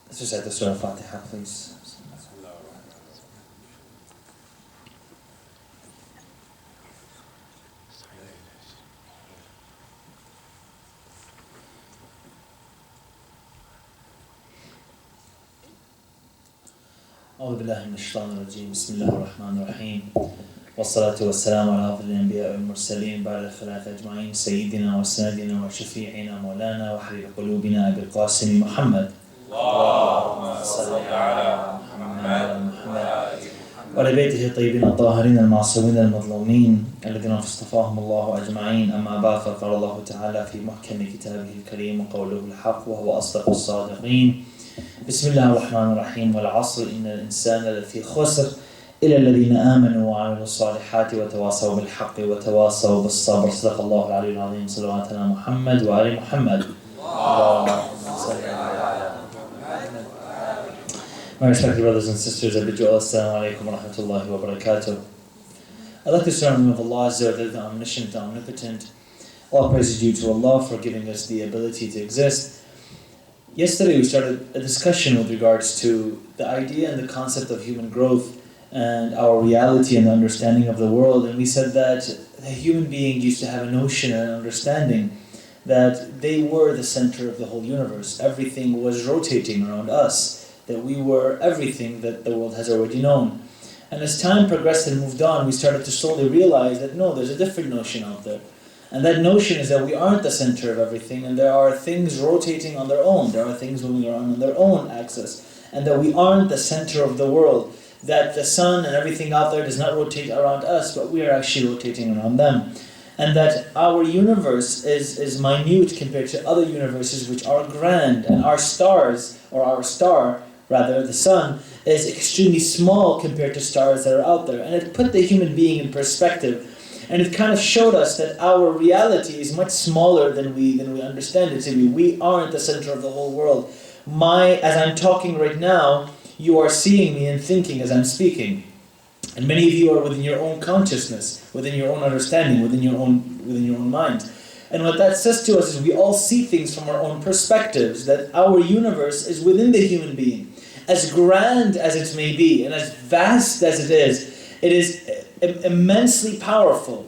Let's recite the Surah Al-Fatiha, please. أعوذ بالله من الشيطان الرجيم بسم الله الرحمن الرحيم والصلاة والسلام على أفضل الأنبياء والمرسلين بعد الخلافة أجمعين سيدنا وسندنا وشفيعنا مولانا وحبيب قلوبنا أبي القاسم محمد اللهم صل على محمد وعلى بيته الطيبين الطاهرين المعصومين المظلومين الذين اصطفاهم الله أجمعين. أما بعد فقال الله تعالى في محكم كتابه الكريم وقوله الحق وهو أصدق الصادقين. بسم الله الرحمن الرحيم والعصر إن الإنسان لفي خسر إلا الذين آمنوا وعملوا الصالحات وتواصوا بالحق وتواصوا بالصبر. صدق الله العلي العظيم. صلوات على محمد وآل محمد. My respected brothers and sisters, I bid you all assalamu alaikum wa rahmatullahi wa barakatuh. I'd like to start in the name of Allah Azza wa Jalla, the omniscient, the omnipotent. All praise is due to Allah for giving us the ability to exist. Yesterday we started a discussion with regards to the idea and the concept of human growth and our reality and the understanding of the world, and we said that the human being used to have a notion and an understanding that they were the center of the whole universe. Everything was rotating around us, that we were everything that the world has already known. And as time progressed and moved on, we started to slowly realize that no, there's a different notion out there. And that notion is that we aren't the center of everything, and there are things rotating on their own, there are things moving around on their own axis, and that we aren't the center of the world, that the sun and everything out there does not rotate around us, but we are actually rotating around them. And that our universe is minute compared to other universes which are grand, and our stars, or our star, rather, the sun, is extremely small compared to stars that are out there. And it put the human being in perspective. And it kind of showed us that our reality is much smaller than we understand it to be. We aren't the center of the whole world. As I'm talking right now, you are seeing me and thinking as I'm speaking. And many of you are within your own consciousness, within your own understanding, within your own mind. And what that says to us is we all see things from our own perspectives, that our universe is within the human being. As grand as it may be, and as vast as it is immensely powerful.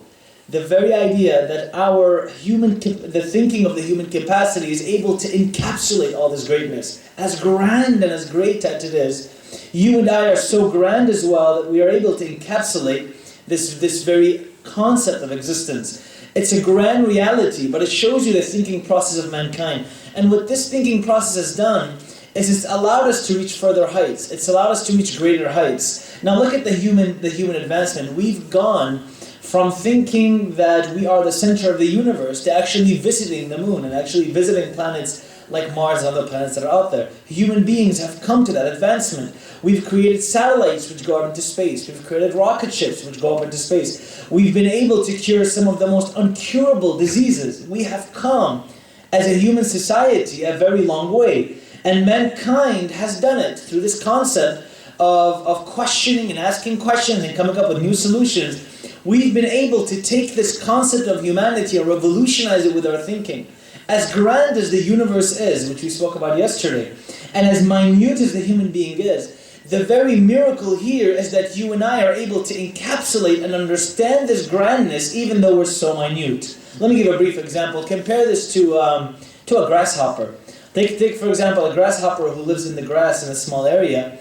The very idea that the thinking of the human capacity is able to encapsulate all this greatness. As grand and as great as it is, you and I are so grand as well that we are able to encapsulate this very concept of existence. It's a grand reality, but it shows you the thinking process of mankind. And what this thinking process has done is it's allowed us to reach further heights. It's allowed us to reach greater heights. Now look at the human advancement. We've gone from thinking that we are the center of the universe to actually visiting the moon and actually visiting planets like Mars and other planets that are out there. Human beings have come to that advancement. We've created satellites which go up into space. We've created rocket ships which go up into space. We've been able to cure some of the most uncurable diseases. We have come, as a human society, a very long way. And mankind has done it through this concept of questioning and asking questions and coming up with new solutions. We've been able to take this concept of humanity and revolutionize it with our thinking. As grand as the universe is, which we spoke about yesterday, and as minute as the human being is, the very miracle here is that you and I are able to encapsulate and understand this grandness even though we're so minute. Let me give a brief example. Compare this to a grasshopper. Take for example a grasshopper who lives in the grass in a small area.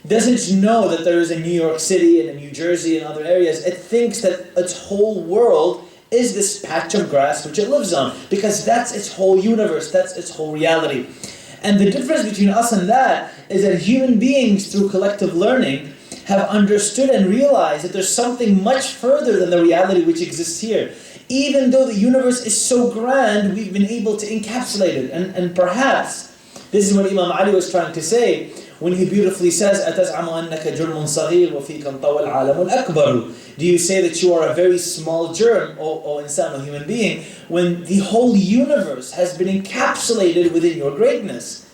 Doesn't know that there is a New York City and a New Jersey and other areas. It thinks that its whole world is this patch of grass which it lives on, because that's its whole universe, that's its whole reality. And the difference between us and that is that human beings, through collective learning, have understood and realized that there's something much further than the reality which exists here. Even though the universe is so grand, we've been able to encapsulate it. And perhaps this is what Imam Ali was trying to say when he beautifully says, أَتَزْعَمُ أَنَّكَ جُرْمٌ صَغِيرٌ وَفِيكَ انْطَوَى الْعَالَمُ الْأَكْبَرُ. Do you say that you are a very small germ, O insan, or human being, when the whole universe has been encapsulated within your greatness?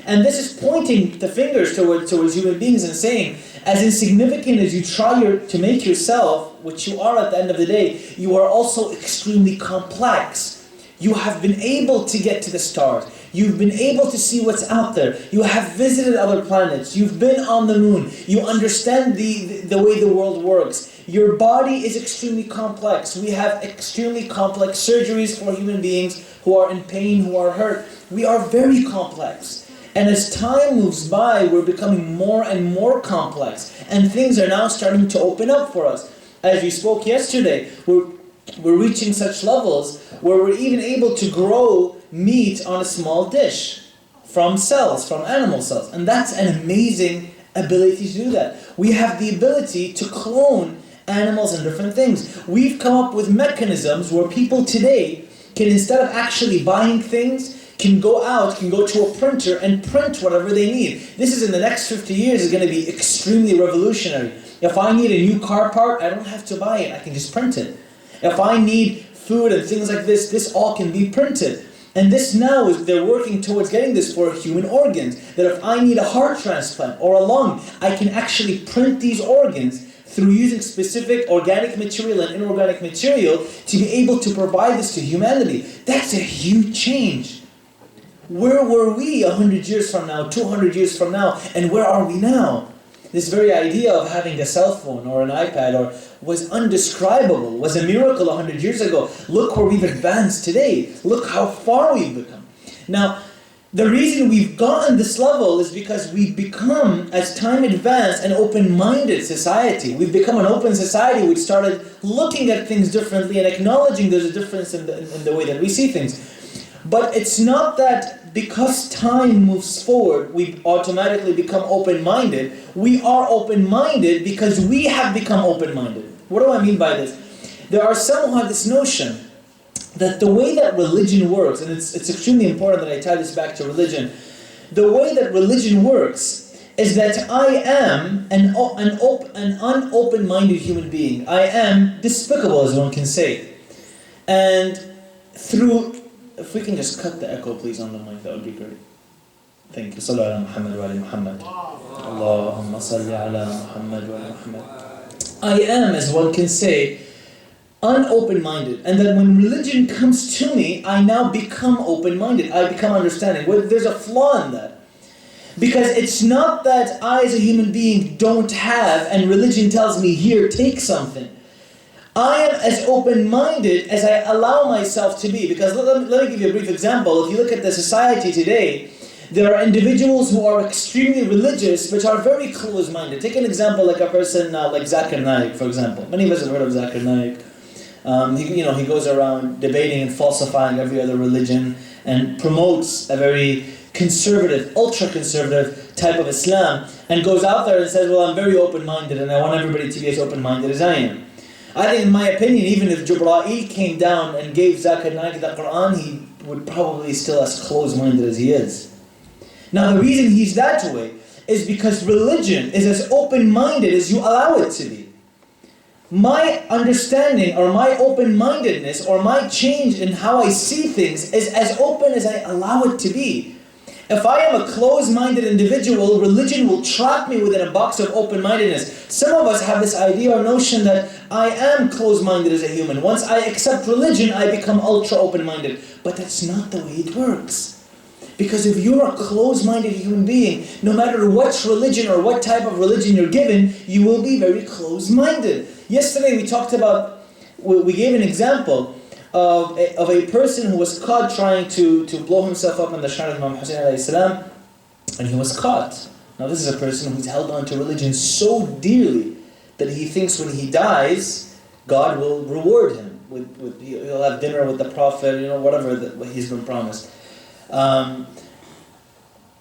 And this is pointing the fingers towards human beings and saying, as insignificant as you try to make yourself, which you are at the end of the day, you are also extremely complex. You have been able to get to the stars. You've been able to see what's out there. You have visited other planets. You've been on the moon. You understand the way the world works. Your body is extremely complex. We have extremely complex surgeries for human beings who are in pain, who are hurt. We are very complex. And as time moves by, we're becoming more and more complex. And things are now starting to open up for us. As we spoke yesterday, we're reaching such levels where we're even able to grow meat on a small dish from cells, from animal cells. And that's an amazing ability to do that. We have the ability to clone animals and different things. We've come up with mechanisms where people today can, instead of actually buying things, can go out, can go to a printer and print whatever they need. This is, in the next 50 years, is going to be extremely revolutionary. If I need a new car part, I don't have to buy it, I can just print it. If I need food and things like this all can be printed. And this now is, they're working towards getting this for human organs. That if I need a heart transplant or a lung, I can actually print these organs through using specific organic material and inorganic material to be able to provide this to humanity. That's a huge change. Where were we 100 years from now, 200 years from now, and where are we now? This very idea of having a cell phone or an iPad was undescribable, was a miracle 100 years ago. Look where we've advanced today. Look how far we've become. Now, the reason we've gotten this level is because we've become, as time advanced, an open-minded society. We've become an open society which started looking at things differently and acknowledging there's a difference in the way that we see things. But it's not that because time moves forward, we automatically become open-minded. We are open-minded because we have become open-minded. What do I mean by this? There are some who have this notion that the way that religion works, and it's extremely important that I tie this back to religion, the way that religion works is that I am an unopen-minded human being. I am despicable, as one can say. And through... If we can just cut the echo, please, on the mic, that would be great. Thank you. Sallu ala Muhammad wa ala Muhammad. Allahumma salli ala Muhammad wa ala Muhammad. I am, as one can say, unopen-minded. And that when religion comes to me, I now become open-minded. I become understanding. Well, there's a flaw in that. Because it's not that I, as a human being, don't have, and religion tells me, here, take something. I am as open-minded as I allow myself to be. Because let me give you a brief example. If you look at the society today, there are individuals who are extremely religious but are very close-minded. Take an example like a person like Zakir Naik, for example. Many of us have heard of Zakir Naik. He goes around debating and falsifying every other religion and promotes a very conservative, ultra-conservative type of Islam, and goes out there and says, well, I'm very open-minded and I want everybody to be as open-minded as I am. I think, in my opinion, even if Jibreel came down and gave Zakir Naik the Quran, he would probably still as close-minded as he is. Now, the reason he's that way is because religion is as open-minded as you allow it to be. My understanding or my open-mindedness or my change in how I see things is as open as I allow it to be. If I am a closed-minded individual, religion will trap me within a box of open-mindedness. Some of us have this idea or notion that I am closed-minded as a human. Once I accept religion, I become ultra-open-minded. But that's not the way it works. Because if you're a closed-minded human being, no matter what religion or what type of religion you're given, you will be very closed-minded. Yesterday we gave an example of a person who was caught trying to blow himself up in the shrine of Imam Hussein alayhi salam, and he was caught. Now this is a person who's held on to religion so dearly that he thinks when he dies, God will reward him. He'll have dinner with the Prophet, whatever he's been promised.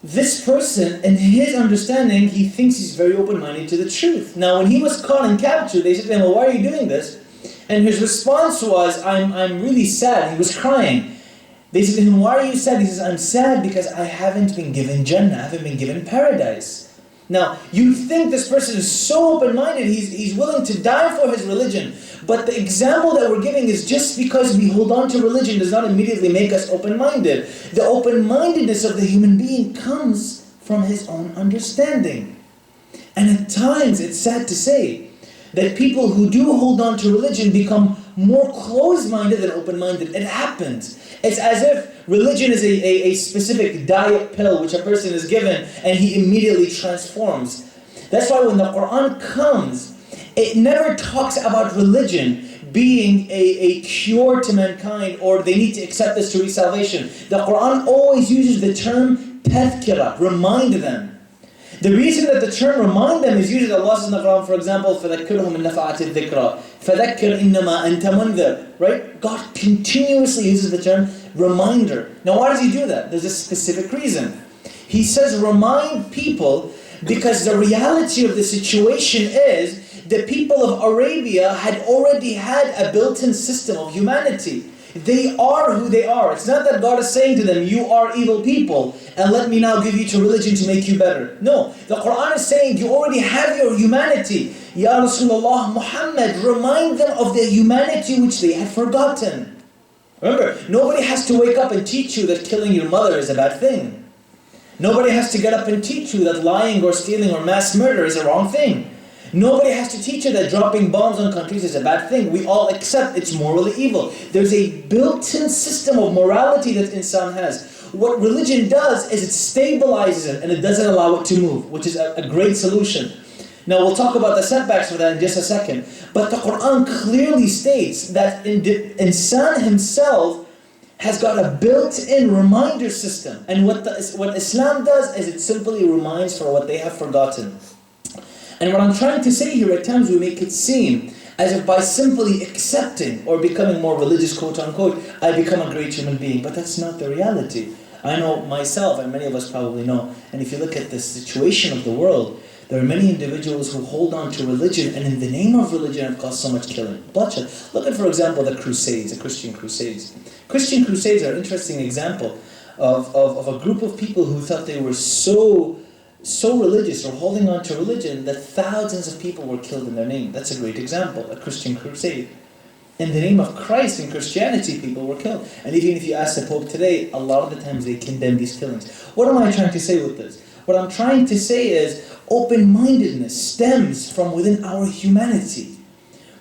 This person, in his understanding, he thinks he's very open-minded to the truth. Now when he was caught and captured, they said to him, well, why are you doing this? And his response was, I'm really sad. He was crying. They said to him, why are you sad? He says, I'm sad because I haven't been given Jannah, I haven't been given paradise. Now, you think this person is so open-minded, he's willing to die for his religion. But the example that we're giving is just because we hold on to religion does not immediately make us open-minded. The open-mindedness of the human being comes from his own understanding. And at times, it's sad to say, that people who do hold on to religion become more closed-minded than open-minded. It happens. It's as if religion is a specific diet pill which a person is given and he immediately transforms. That's why when the Quran comes, it never talks about religion being a cure to mankind or they need to accept this to reach salvation. The Quran always uses the term tadhkira, remind them. The reason that the term remind them is used, Allah says in the Quran, for example, فَذَكِّرْهُمْ إِن نَفَعَتِ الذِّكْرَى فَذَكِّرْ إِنَّمَا أَنْتَ مُنذِرٌ. Right? God continuously uses the term reminder. Now why does He do that? There's a specific reason. He says remind people because the reality of the situation is the people of Arabia had already had a built-in system of humanity. They are who they are. It's not that God is saying to them, you are evil people, and let me now give you to religion to make you better. No, the Quran is saying you already have your humanity. Ya Rasulullah Muhammad, remind them of the humanity which they have forgotten. Remember, nobody has to wake up and teach you that killing your mother is a bad thing. Nobody has to get up and teach you that lying or stealing or mass murder is a wrong thing. Nobody has to teach you that dropping bombs on countries is a bad thing. We all accept it's morally evil. There's a built-in system of morality that insan has. What religion does is it stabilizes it and it doesn't allow it to move, which is a great solution. Now we'll talk about the setbacks for that in just a second. But the Quran clearly states that insan himself has got a built-in reminder system. And what Islam does is it simply reminds for what they have forgotten. And what I'm trying to say here, at times we make it seem as if by simply accepting or becoming more religious, quote unquote, I become a great human being. But that's not the reality. I know myself, and many of us probably know, and if you look at the situation of the world, there are many individuals who hold on to religion and in the name of religion have caused so much killing, bloodshed. Look at, for example, the Crusades, the Christian Crusades. Christian Crusades are an interesting example of a group of people who thought they were so religious or holding on to religion that thousands of people were killed in their name. That's a great example, a Christian crusade. In the name of Christ and Christianity, people were killed. And even if you ask the Pope today, a lot of the times they condemn these killings. What am I trying to say with this? What I'm trying to say is open-mindedness stems from within our humanity.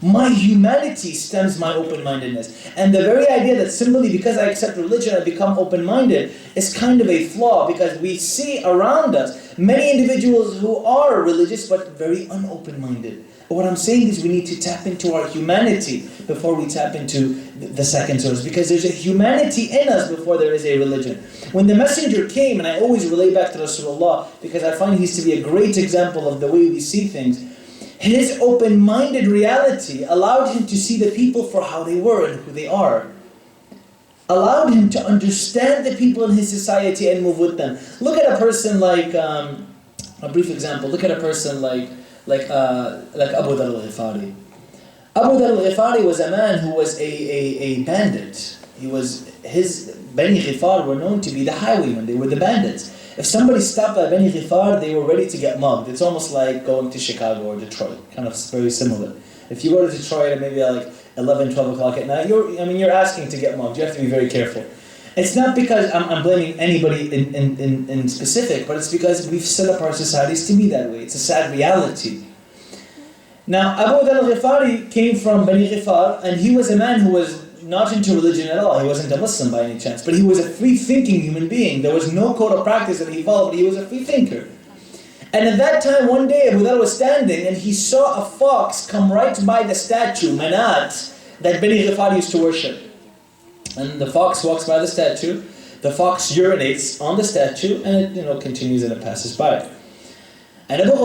My humanity stems my open-mindedness. And the very idea that simply because I accept religion I become open-minded is kind of a flaw because we see around us many individuals who are religious but very unopen-minded. But what I'm saying is we need to tap into our humanity before we tap into the second source, because there's a humanity in us before there is a religion. When the messenger came, and I always relate back to Rasulullah because I find he's to be a great example of the way we see things, his open-minded reality allowed him to see the people for how they were and who they are. Allowed him to understand the people in his society and move with them. Look at a person like, a brief example, look at a person like Abu Dhar al-Ghifari. Abu Dhar al-Ghifari was a man who was a bandit. His Bani Ghifar were known to be the highwaymen, they were the bandits. If somebody stopped by Bani Ghifar, they were ready to get mugged. It's almost like going to Chicago or Detroit, kind of very similar. If you go to Detroit at maybe like 11, 12 o'clock at night, you're asking to get mugged. You have to be very careful. It's not because I'm blaming anybody in specific, but it's because we've set up our societies to be that way. It's a sad reality. Now, Abu Dhar al-Ghifari came from Bani Ghifar, and he was a man who was not into religion at all. He wasn't a Muslim by any chance, but he was a free-thinking human being. There was no code of practice that he followed, but he was a free thinker. And at that time, one day, Abu Dhar was standing, and he saw a fox come right by the statue, Manat, that Bani Ghifar used to worship. And the fox walks by the statue, the fox urinates on the statue, and it continues and it passes by. And Abu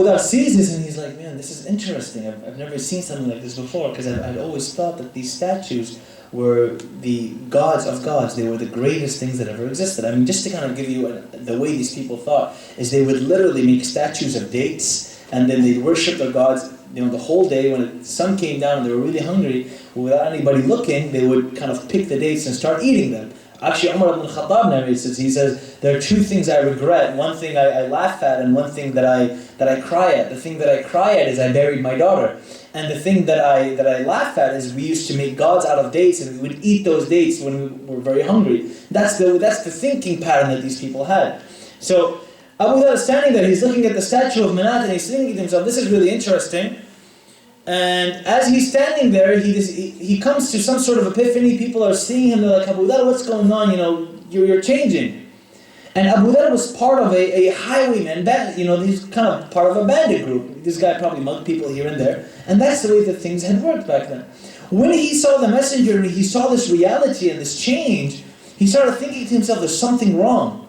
Dhar sees this and he's like, man, this is interesting. I've never seen something like this before, because I'd always thought that these statues were the gods of gods. They were the greatest things that ever existed. I mean, just to kind of give you the way these people thought, is they would literally make statues of dates, and then they'd worship their gods the whole day. When the sun came down and they were really hungry, without anybody looking, they would kind of pick the dates and start eating them. Actually, Umar ibn Khattab narrates this. He says, there are two things I regret. One thing I laugh at, and one thing that I cry at. The thing that I cry at is I buried my daughter. And the thing that I laugh at is we used to make gods out of dates, and we would eat those dates when we were very hungry. That's the thinking pattern that these people had. So Abu Dhar is standing there, he's looking at the statue of Manat and he's thinking to himself, this is really interesting. And as he's standing there, he comes to some sort of epiphany. People are seeing him, they're like, Abu Dhar, what's going on? You're changing. And Abu Dhar was part of a highwayman, he's kind of part of a bandit group. This guy probably mugged people here and there. And that's the way that things had worked back then. When he saw the messenger and he saw this reality and this change, he started thinking to himself, there's something wrong.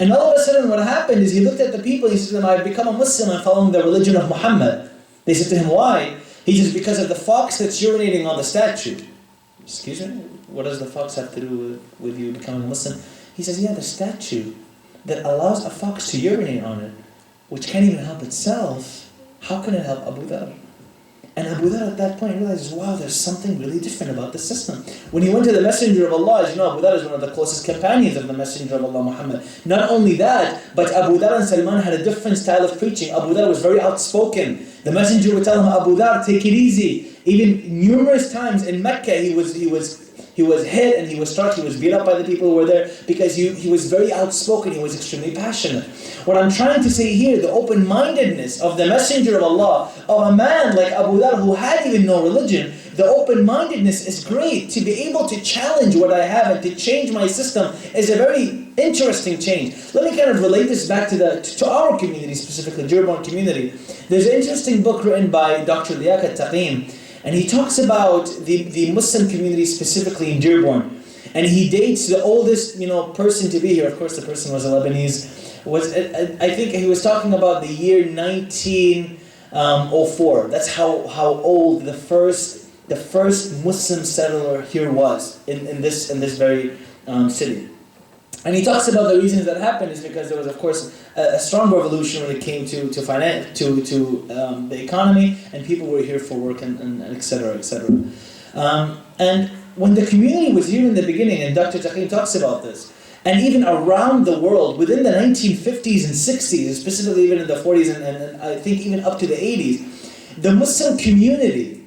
And all of a sudden what happened is he looked at the people, he said to them, I've become a Muslim, I'm following the religion of Muhammad. They said to him, why? He says, because of the fox that's urinating on the statue. Excuse me? What does the fox have to do with you becoming a Muslim? He says, yeah, the statue that allows a fox to urinate on it, which can't even help itself, how can it help Abu Dhar? And Abu Dhar at that point realizes, wow, there's something really different about the system. When he went to the Messenger of Allah, as you know, Abu Dhar is one of the closest companions of the Messenger of Allah, Muhammad. Not only that, but Abu Dhar and Salman had a different style of preaching. Abu Dhar was very outspoken. The Messenger would tell him, Abu Dhar, take it easy. Even numerous times in Mecca, he was hit and he was struck, he was beat up by the people who were there because he was very outspoken, he was extremely passionate. What I'm trying to say here, the open-mindedness of the Messenger of Allah, of a man like Abu Dhar who had even no religion, the open-mindedness is great. To be able to challenge what I have and to change my system is a very interesting change. Let me kind of relate this back to our community, specifically Dearborn community. There's an interesting book written by Dr. Liaquat Taqim, and he talks about the Muslim community specifically in Dearborn. And he dates the oldest person to be here. Of course, the person was a Lebanese. I think he was talking about the year 1904. That's how old the first Muslim settler here was in this very city. And he talks about the reasons that happened is because there was, of course, a strong revolution when it came to the economy, and people were here for work and et cetera, et cetera. And when the community was here in the beginning, and Dr. Taqim talks about this, and even around the world, within the 1950s and 60s, specifically even in the 40s and I think even up to the 80s, the Muslim community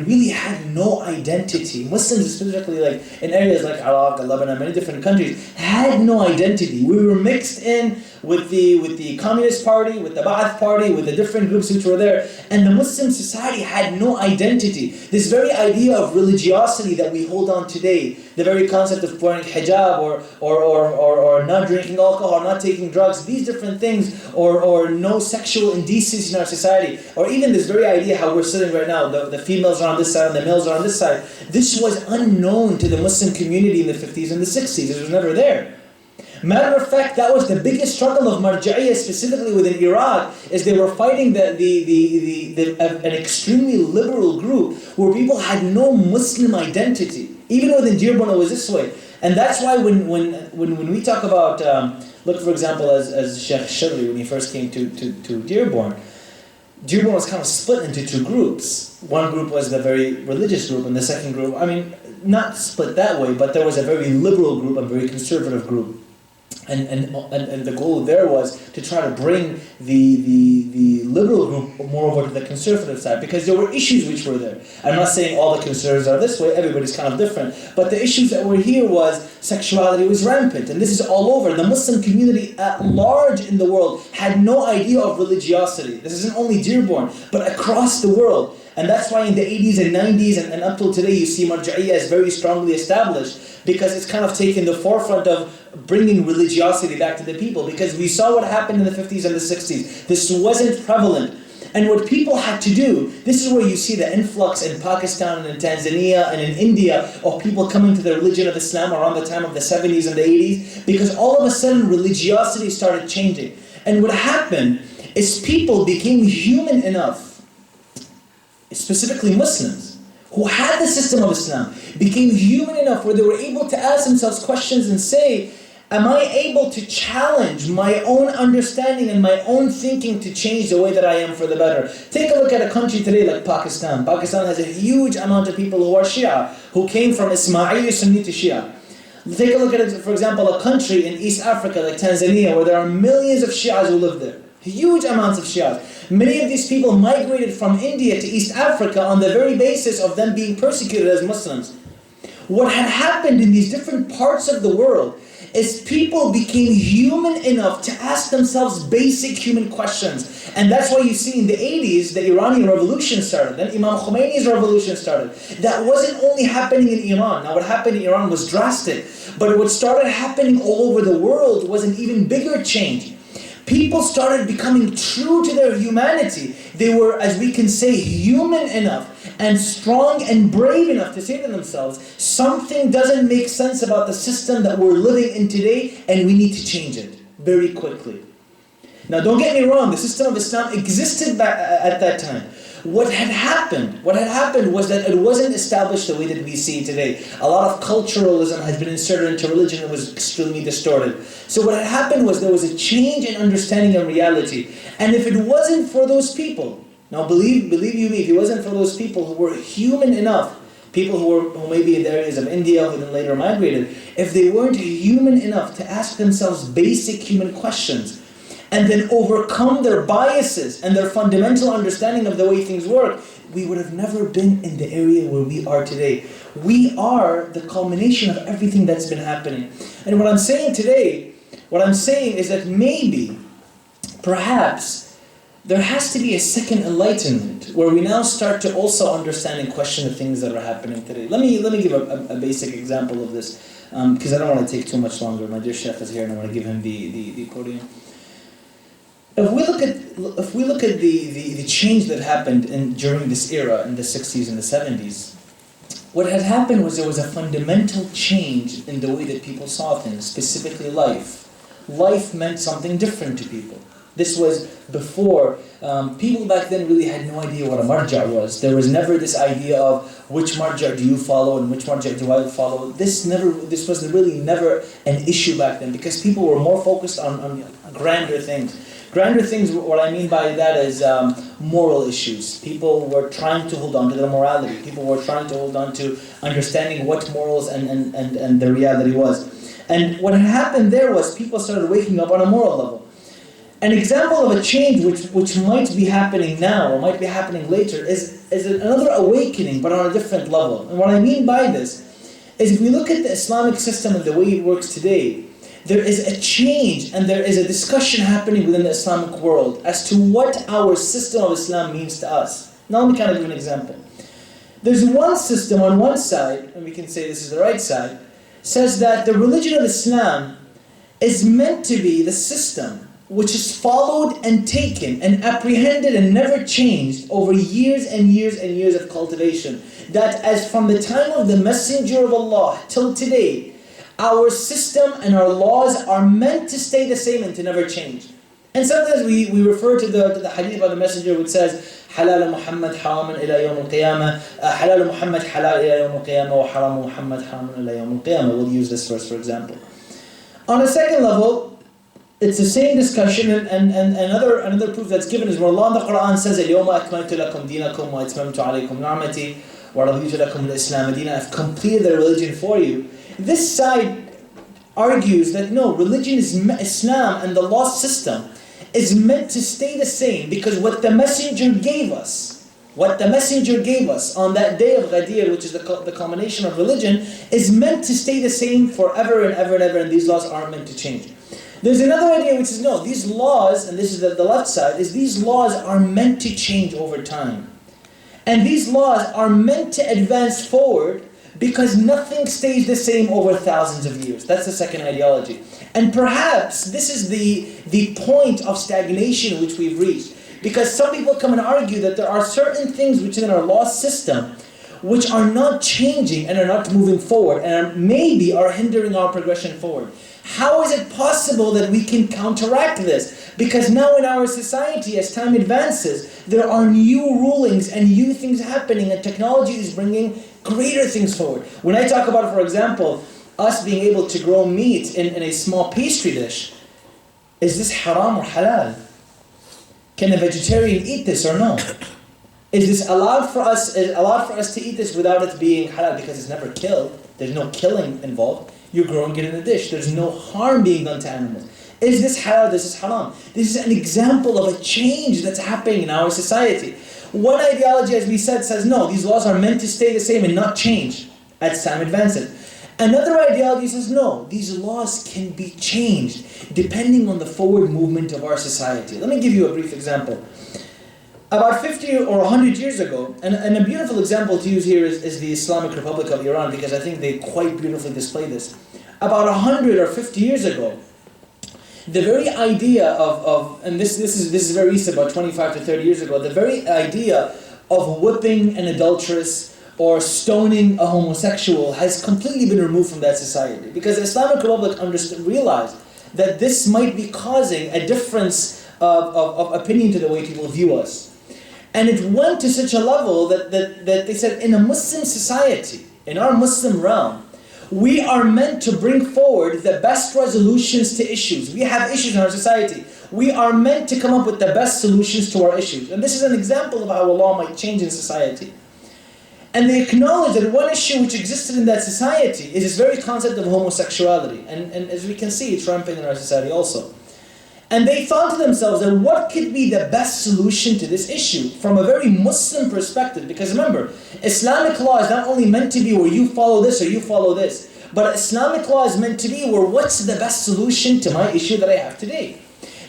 really had no identity. Muslims, specifically like in areas like Iraq, Lebanon, many different countries, had no identity. We were mixed in with the Communist Party, with the Ba'ath Party, with the different groups which were there, and the Muslim society had no identity. This very idea of religiosity that we hold on today, the very concept of wearing hijab or not drinking alcohol, not taking drugs, these different things, or no sexual indecency in our society, or even this very idea how we're sitting right now, the females are on this side and the males are on this side. This was unknown to the Muslim community in the 50s and the 60s. It was never there. Matter of fact, that was the biggest struggle of Marja'iyah, specifically within Iraq, is they were fighting an extremely liberal group where people had no Muslim identity. Even within Dearborn, it was this way. And that's why when we talk about, look for example, as Sheikh Shirley, when he first came to Dearborn was kind of split into two groups. One group was the very religious group, and the second group, not split that way, but there was a very liberal group and very conservative group. And the goal there was to try to bring the liberal group more over to the conservative side, because there were issues which were there. I'm not saying all the conservatives are this way, everybody's kind of different, but the issues that were here was sexuality was rampant, and this is all over. The Muslim community at large in the world had no idea of religiosity. This isn't only Dearborn, but across the world. And that's why in the 80s and 90s and up till today you see Marja'iyah is very strongly established, because it's kind of taken the forefront of bringing religiosity back to the people, because we saw what happened in the 50s and the 60s. This wasn't prevalent. And what people had to do, this is where you see the influx in Pakistan and in Tanzania and in India of people coming to the religion of Islam around the time of the 70s and the 80s, because all of a sudden religiosity started changing. And what happened is people became human enough, specifically Muslims, who had the system of Islam, became human enough where they were able to ask themselves questions and say, am I able to challenge my own understanding and my own thinking to change the way that I am for the better? Take a look at a country today like Pakistan. Pakistan has a huge amount of people who are Shi'ia, who came from Ismaili Sunni to Shi'ia. Take a look at, for example, a country in East Africa like Tanzania, where there are millions of Shi'as who live there. Huge amounts of Shi'as. Many of these people migrated from India to East Africa on the very basis of them being persecuted as Muslims. What had happened in these different parts of the world is people became human enough to ask themselves basic human questions. And that's why you see in the 80s, the Iranian revolution started. Then Imam Khomeini's revolution started. That wasn't only happening in Iran. Now what happened in Iran was drastic. But what started happening all over the world was an even bigger change. People started becoming true to their humanity. They were, as we can say, human enough and strong and brave enough to say to themselves, something doesn't make sense about the system that we're living in today, and we need to change it very quickly. Now don't get me wrong, the system of Islam existed back at that time. What had happened was that it wasn't established the way that we see today. A lot of culturalism has been inserted into religion and was extremely distorted. So what had happened was there was a change in understanding of reality. And if it wasn't for those people, now believe you me, if it wasn't for those people who were human enough, people who may be in the areas of India who then later migrated, if they weren't human enough to ask themselves basic human questions, and then overcome their biases and their fundamental understanding of the way things work, we would have never been in the area where we are today. We are the culmination of everything that's been happening. And what I'm saying today, is that maybe, perhaps, there has to be a second enlightenment where we now start to also understand and question the things that are happening today. Let me give a basic example of this, because I don't want to take too much longer. My dear Chef is here and I want to give him the podium. If we look at the change that happened during this era in the 60s and the 70s, what had happened was there was a fundamental change in the way that people saw things, specifically life. Life meant something different to people. This was before, people back then really had no idea what a marja was. There was never this idea of which marja do you follow and which marja do I follow. This was really never an issue back then because people were more focused on grander things. Grander things, what I mean by that is moral issues. People were trying to hold on to their morality. People were trying to hold on to understanding what morals and the reality was. And what had happened there was people started waking up on a moral level. An example of a change which might be happening now or might be happening later is another awakening but on a different level. And what I mean by this is if we look at the Islamic system and the way it works today, there is a change and there is a discussion happening within the Islamic world as to what our system of Islam means to us. Now let me kind of give an example. There's one system on one side, and we can say this is the right side, says that the religion of Islam is meant to be the system which is followed and taken and apprehended and never changed over years and years and years of cultivation. That as from the time of the Messenger of Allah till today, our system and our laws are meant to stay the same and to never change. And sometimes we refer to the hadith of the Messenger which says, Halal Muhammad haraman ila yawm al-qiyamah, Halal Muhammad halal ila yawm al-qiyamah, wa haram Muhammad haraman ila yawm al-qiyamah. We'll use this verse for example. On a second level, it's the same discussion and another proof that's given is where Allah in the Quran says, Al-yawma akmaltu lakum dinakum wa atmamtu alaykum ni'mati wa raditu lakum al-Islam dina. I've completed the religion for you. This side argues that no, religion is Islam and the law system is meant to stay the same because what the Messenger gave us on that day of Ghadir, which is the culmination of religion, is meant to stay the same forever and ever and ever, and these laws aren't meant to change. There's another idea which is no, these laws, and this is the left side, is these laws are meant to change over time. And these laws are meant to advance forward because nothing stays the same over thousands of years. That's the second ideology. And perhaps this is the point of stagnation which we've reached. Because some people come and argue that there are certain things within our law system which are not changing and are not moving forward and maybe are hindering our progression forward. How is it possible that we can counteract this? Because now in our society, as time advances, there are new rulings and new things happening and technology is bringing greater things forward. When I talk about, for example, us being able to grow meat in a small pastry dish, is this haram or halal? Can a vegetarian eat this or no? Is this allowed for us to eat this without it being halal because it's never killed? There's no killing involved. You're growing it in a dish. There's no harm being done to animals. Is this halal? This is haram. This is an example of a change that's happening in our society. One ideology, as we said, says no, these laws are meant to stay the same and not change as time advances. Another ideology says, no, these laws can be changed depending on the forward movement of our society. Let me give you a brief example. About 50 or 100 years ago, and a beautiful example to use here is the Islamic Republic of Iran, because I think they quite beautifully display this. About 100 or 50 years ago, the very idea of and this is very recent, about 25 to 30 years ago, the very idea of whipping an adulteress or stoning a homosexual has completely been removed from that society. Because the Islamic Republic realized that this might be causing a difference of opinion to the way people view us. And it went to such a level that they said, in a Muslim society, in our Muslim realm, we are meant to bring forward the best resolutions to issues. We have issues in our society. We are meant to come up with the best solutions to our issues. And this is an example of how a law might change in society. And they acknowledge that one issue which existed in that society is this very concept of homosexuality. And as we can see, it's rampant in our society also. And they thought to themselves that what could be the best solution to this issue from a very Muslim perspective? Because remember, Islamic law is not only meant to be where you follow this or you follow this, but Islamic law is meant to be where what's the best solution to my issue that I have today?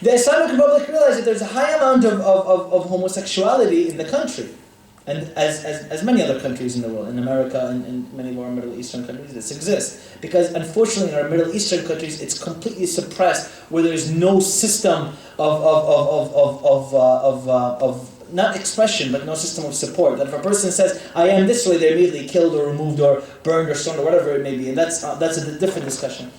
The Islamic Republic realized that there's a high amount of homosexuality in the country. And as many other countries in the world, in America and many of our Middle Eastern countries, this exists. Because unfortunately in our Middle Eastern countries, it's completely suppressed, where there's no system of not expression, but no system of support. That if a person says, I am this way, they're immediately killed or removed or burned or stoned or whatever it may be. And that's a different discussion.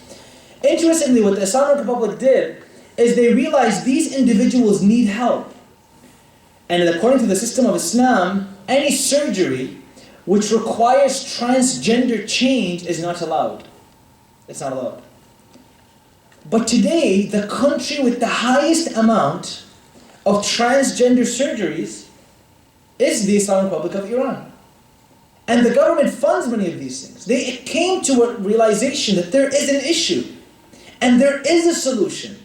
Interestingly, what the Islamic Republic did is they realized these individuals need help. And according to the system of Islam, any surgery which requires transgender change is not allowed. It's not allowed. But today, the country with the highest amount of transgender surgeries is the Islamic Republic of Iran. And the government funds many of these things. They came to a realization that there is an issue and there is a solution.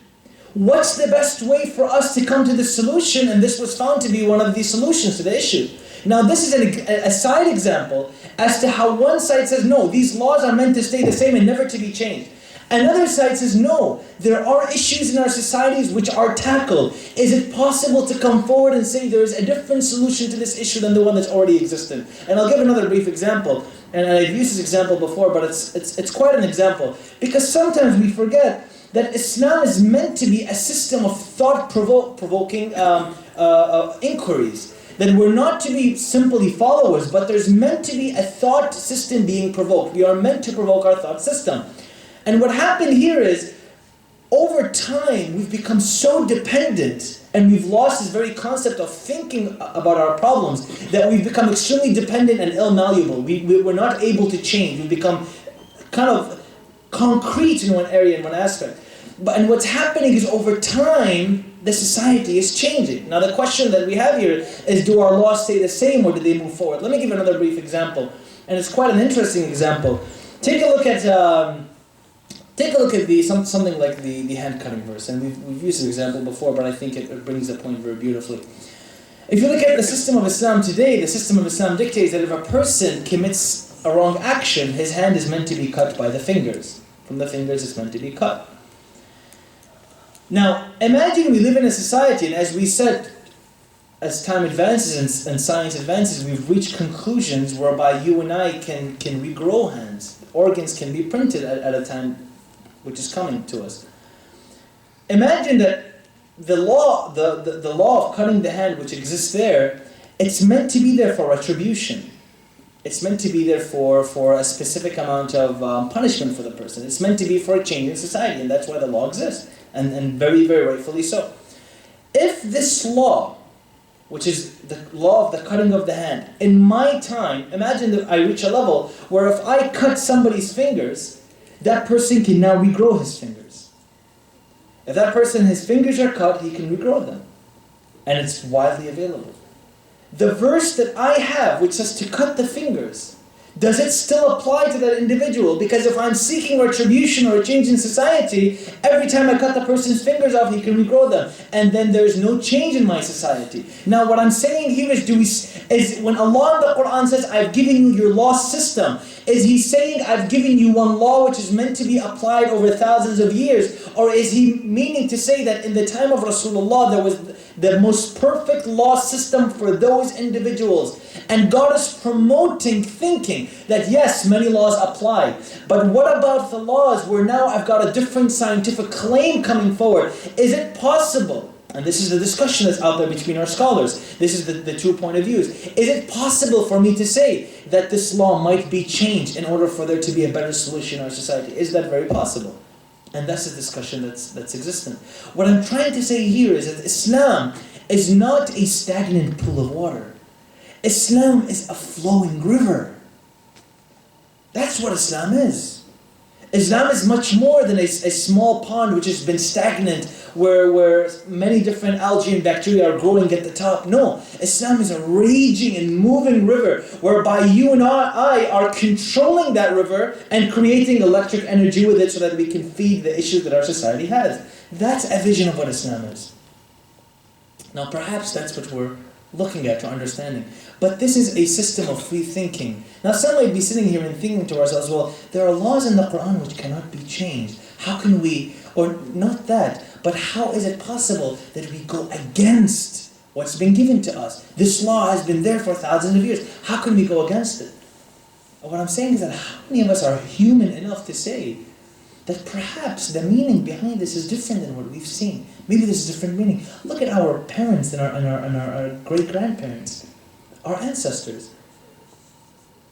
What's the best way for us to come to this solution? And this was found to be one of the solutions to the issue. Now this is a side example as to how one side says, no, these laws are meant to stay the same and never to be changed. Another side says, no, there are issues in our societies which are tackled. Is it possible to come forward and say there is a different solution to this issue than the one that's already existed? And I'll give another brief example. And I've used this example before, but it's quite an example. Because sometimes we forget that Islam is meant to be a system of thought-provoking inquiries. That we're not to be simply followers, but there's meant to be a thought system being provoked. We are meant to provoke our thought system. And what happened here is, over time, we've become so dependent, and we've lost this very concept of thinking about our problems, that we've become extremely dependent and ill-malleable. We're not able to change. We've become kind of concrete in one area, in one aspect. And what's happening is, over time, the society is changing. Now the question that we have here is, do our laws stay the same or do they move forward? Let me give another brief example. And it's quite an interesting example. Take a look at something like the hand cutting verse. And we've used this example before, but I think it brings the point very beautifully. If you look at the system of Islam today, the system of Islam dictates that if a person commits a wrong action, his hand is meant to be cut by the fingers. From the fingers it's meant to be cut. Now, imagine we live in a society, and as we said, as time advances and science advances, we've reached conclusions whereby you and I can regrow hands. Organs can be printed at a time which is coming to us. Imagine that the law of cutting the hand which exists there, it's meant to be there for retribution. It's meant to be there for a specific amount of punishment for the person. It's meant to be for a change in society, and that's why the law exists. And very, very rightfully so. If this law, which is the law of the cutting of the hand, in my time, imagine that I reach a level where if I cut somebody's fingers, that person can now regrow his fingers. If that person, his fingers are cut, he can regrow them. And it's widely available. The verse that I have, which says to cut the fingers, does it still apply to that individual? Because if I'm seeking retribution or a change in society, every time I cut the person's fingers off, he can regrow them. And then there's no change in my society. Now what I'm saying here is when Allah in the Quran says, I've given you your law system, is He saying, I've given you one law which is meant to be applied over thousands of years? Or is He meaning to say that in the time of Rasulullah, there was the most perfect law system for those individuals? And God is promoting thinking that yes, many laws apply. But what about the laws where now I've got a different scientific claim coming forward? Is it possible? And this is the discussion that's out there between our scholars. This is the two point of views. Is it possible for me to say that this law might be changed in order for there to be a better solution in our society? Is that very possible? And that's a discussion that's existent. What I'm trying to say here is that Islam is not a stagnant pool of water. Islam is a flowing river. That's what Islam is. Islam is much more than a small pond which has been stagnant, where many different algae and bacteria are growing at the top. No, Islam is a raging and moving river whereby you and I are controlling that river and creating electric energy with it so that we can feed the issues that our society has. That's a vision of what Islam is. Now perhaps that's what we're looking at or understanding. But this is a system of free thinking. Now some might be sitting here and thinking to ourselves, well, there are laws in the Quran which cannot be changed. How can we, or not that, but how is it possible that we go against what's been given to us? This law has been there for thousands of years. How can we go against it? What I'm saying is that how many of us are human enough to say that perhaps the meaning behind this is different than what we've seen? Maybe there's a different meaning. Look at our parents and our great-grandparents, our ancestors.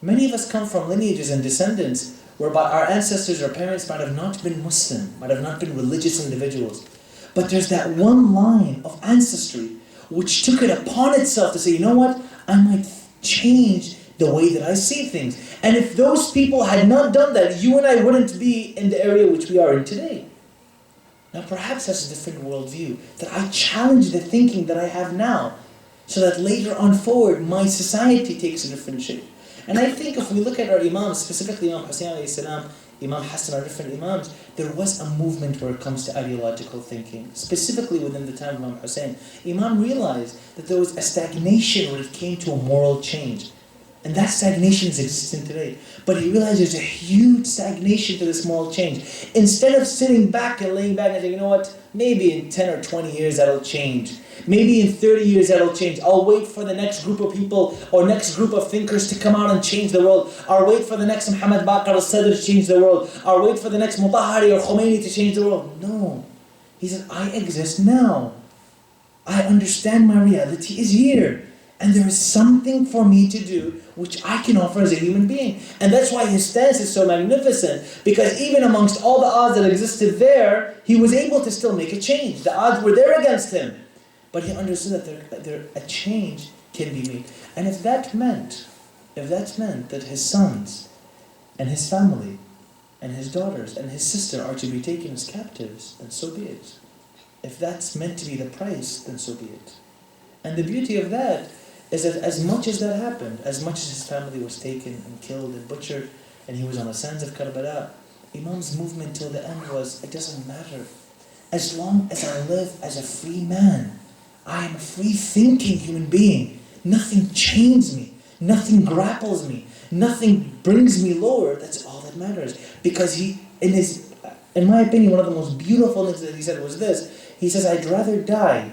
Many of us come from lineages and descendants whereby our ancestors or parents might have not been Muslim, might have not been religious individuals. But there's that one line of ancestry which took it upon itself to say, you know what, I might change the way that I see things. And if those people had not done that, you and I wouldn't be in the area which we are in today. Now perhaps that's a different worldview, that I challenge the thinking that I have now, so that later on forward, my society takes a different shape. And I think if we look at our Imams, specifically Imam Hussein alayhi salam, Imam Hassan, our different Imams, there was a movement where it comes to ideological thinking. Specifically within the time of Imam Hussein, Imam realized that there was a stagnation when it came to a moral change. And that stagnation is existing today. But he realized there's a huge stagnation to this moral change. Instead of sitting back and laying back and saying, you know what, maybe in 10 or 20 years that'll change. Maybe in 30 years that'll change. I'll wait for the next group of people or next group of thinkers to come out and change the world. I'll wait for the next Muhammad Baqir al-Sadr to change the world. I'll wait for the next Mutahari or Khomeini to change the world. No. He said, I exist now. I understand my reality is here. And there is something for me to do which I can offer as a human being. And that's why his stance is so magnificent. Because even amongst all the odds that existed there, he was able to still make a change. The odds were there against him. But he understood that a change can be made. And if that meant that his sons and his family and his daughters and his sister are to be taken as captives, then so be it. If that's meant to be the price, then so be it. And the beauty of that is that as much as that happened, as much as his family was taken and killed and butchered, and he was on the sands of Karbala, Imam's movement till the end was, it doesn't matter. As long as I live as a free man, I am a free-thinking human being. Nothing chains me. Nothing grapples me. Nothing brings me lower. That's all that matters. Because he, in my opinion, one of the most beautiful things that he said was this. He says, I'd rather die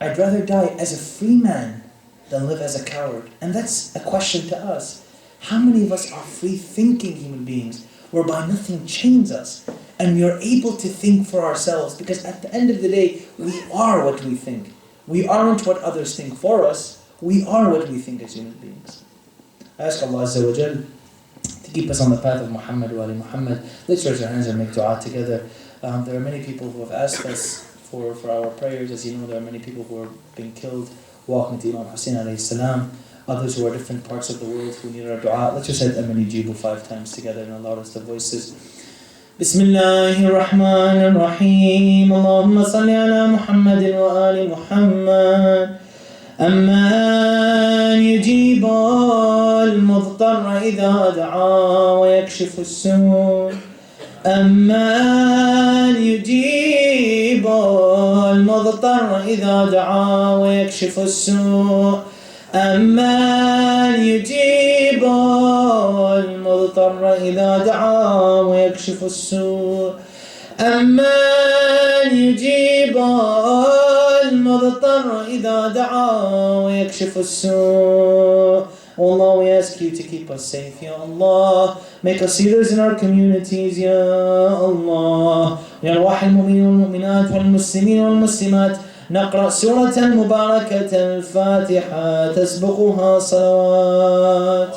as a free man than live as a coward. And that's a question to us. How many of us are free-thinking human beings whereby nothing chains us and we are able to think for ourselves? Because at the end of the day, we are what we think. We aren't what others think for us. We are what we think as human beings. I ask Allah Azza wa Jal to keep us on the path of Muhammad wa Ali Muhammad. Let's raise our hands and make dua together. There are many people who have asked us for our prayers. As you know, there are many people who are being killed walking to Imam Hussein alayhi salam. Others who are different parts of the world who need our dua. Let's just say Amin Jibu 5 times together in the loudest of voices. Bismillahir Rahmanir Rahim. Allahumma salli ala Muhammadin wa ali Muhammad. أمن يجيب المضطر إذا دعا ويكشف السوء أمن يجيب المضطر إذا دعا ويكشف السوء أمن يجيب المضطر إذا دعا ويكشف السوء أمن يجيب المضطر إذا دعا ويكشف السوء. Oh Allah, we ask you to keep us safe, Ya Allah. Make us leaders in our communities, Ya Allah. يا أرواح المؤمنين والمؤمنات والمسلمين والمسلمات نقرأ سورة مباركة الفاتحة تسبقها صلوات.